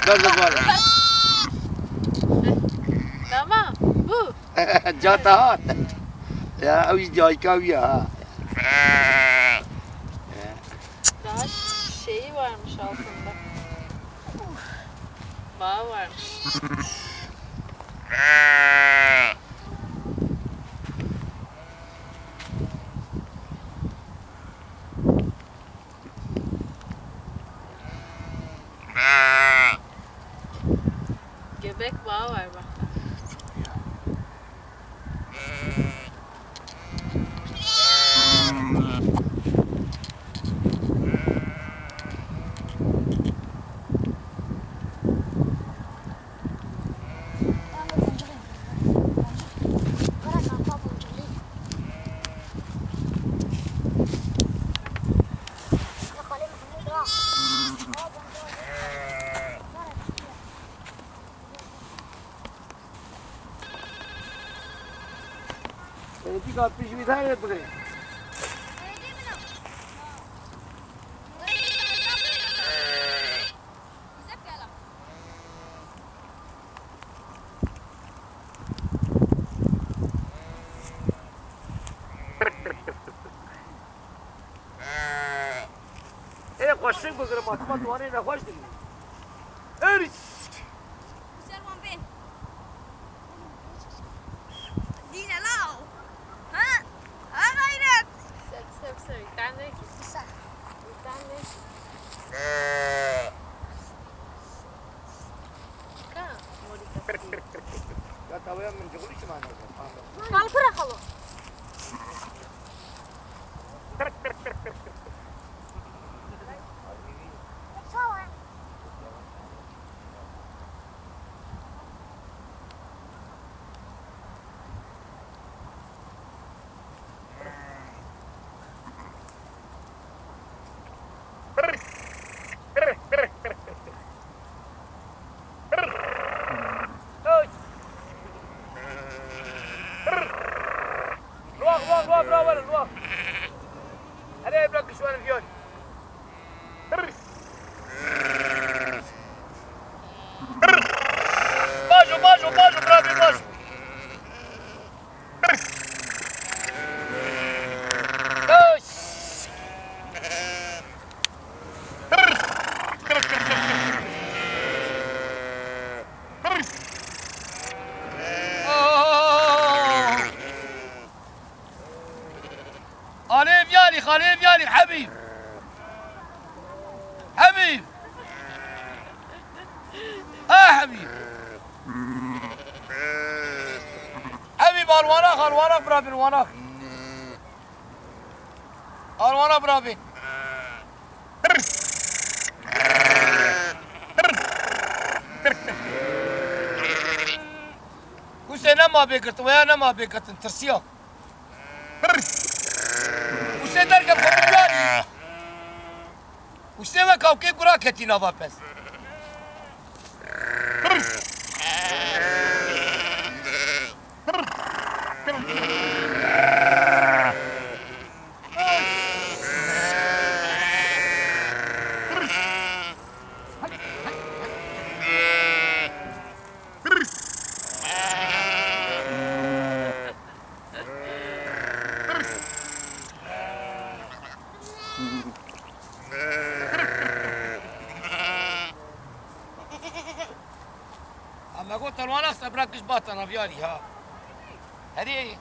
Gördüm böyle. Tamam. Bu. Catahat. Ya o izdihayı kavuya. Daha şeyi varmış altında. Bağı varmış. Göbek bağı var bak. Seninki kapmış bir tane buraya. Koşsun bakalım atma duvarıyla koş dedi. Örs. Servan ben. Dine lao. Ha? Ha gayret. Sev. Bir tane ki. Bir tane ki. Ka. Morika. Ya tavaya mı çıkıyor ki bana? Kal bırakalım. Bravo. Hadi bırak şu an diyor. Bajo, bravo, bajo. خليل يالي حبيب حبيب الوراق برافين الوراق برافين وسينا ما بيقرت ويانا ما بيقرت ترسيو وسيدر كم خبراني وسيما كوكي قراكتي نافا بس أما قلت الوناس أبراكش باطن أفياري ها هذه